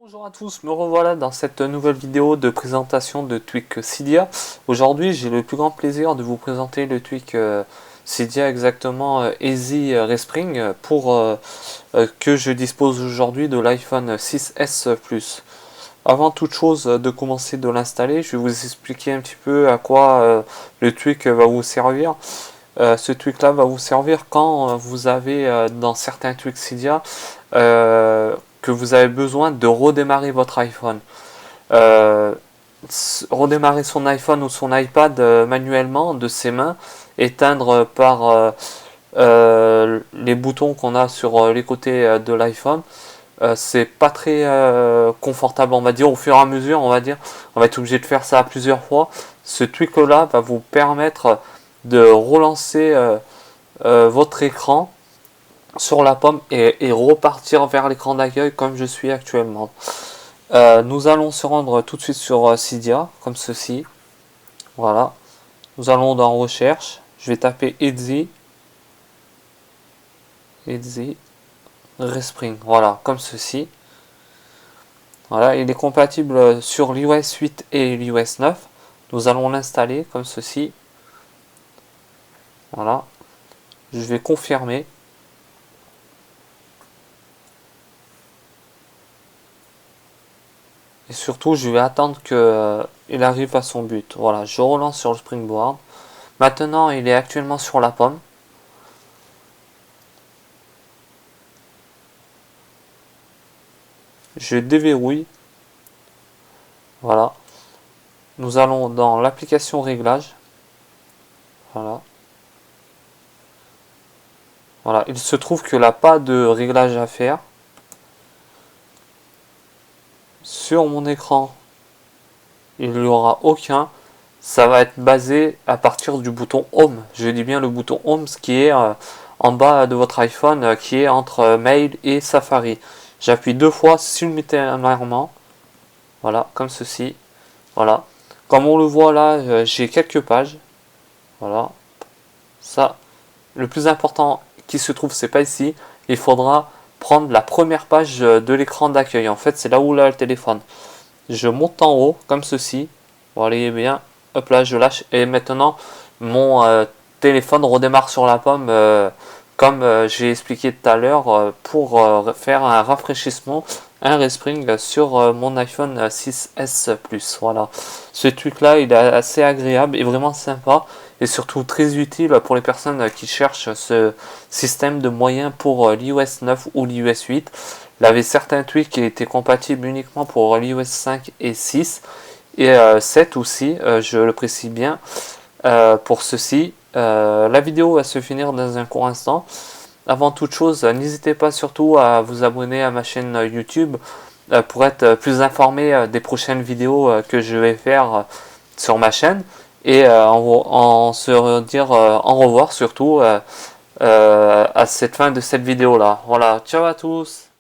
Bonjour à tous, me revoilà dans cette nouvelle vidéo de présentation de Tweak Cydia. Aujourd'hui, j'ai le plus grand plaisir de vous présenter le Tweak Cydia, exactement Easy Respring, que je dispose aujourd'hui de l'iPhone 6S Plus. Avant toute chose de commencer de l'installer, je vais vous expliquer un petit peu à quoi le Tweak va vous servir. Ce Tweak là va vous servir quand vous avez dans certains Tweak Cydia que vous avez besoin de redémarrer votre iPhone. Euh, Redémarrer son iPhone ou son iPad manuellement de ses mains, éteindre par les boutons qu'on a sur les côtés de l'iPhone. C'est pas très confortable, on va dire, au fur et à mesure, on va être obligé de faire ça plusieurs fois. Ce tweak là va vous permettre de relancer votre écran sur la pomme et repartir vers l'écran d'accueil comme je suis actuellement. Nous allons se rendre tout de suite sur Cydia, comme ceci. Voilà. Nous allons dans recherche. Je vais taper Easy Respring. Voilà, comme ceci. Voilà, il est compatible sur l'iOS 8 et l'iOS 9. Nous allons l'installer comme ceci. Voilà. Je vais confirmer. Et surtout, je vais attendre qu'il arrive à son but. Voilà, je relance sur le Springboard. Maintenant, il est actuellement sur la pomme. Je déverrouille. Voilà. Nous allons dans l'application réglage. Voilà. Voilà. Il se trouve qu'il n'a pas de réglage à faire. Sur mon écran, il n'y aura aucun. Ça va être basé à partir du bouton Home. Je dis bien le bouton Home, ce qui est en bas de votre iPhone, qui est entre Mail et Safari. J'appuie deux fois simultanément. Voilà, comme ceci. Voilà. Comme on le voit là, j'ai quelques pages. Voilà. Ça, le plus important qui se trouve, c'est pas ici. Il faudra prendre la première page de l'écran d'accueil. En fait, c'est là où là le téléphone. Je monte en haut, comme ceci. Vous voyez bien. Hop là, je lâche. Et maintenant, mon téléphone redémarre sur la pomme. Comme j'ai expliqué tout à l'heure, pour faire un rafraîchissement, un respring sur mon iPhone 6S Plus. Voilà. Ce truc là, il est assez agréable et vraiment sympa. Et surtout très utile pour les personnes qui cherchent ce système de moyens pour l'iOS 9 ou l'iOS 8. Il avait certains tweaks qui étaient compatibles uniquement pour l'iOS 5 et 6 et 7 aussi, je le précise bien. Pour ceci, la vidéo va se finir dans un court instant. Avant toute chose, n'hésitez pas surtout à vous abonner à ma chaîne YouTube pour être plus informé des prochaines vidéos que je vais faire sur ma chaîne et se dire au revoir surtout à cette fin de cette vidéo là. Voilà, ciao à tous.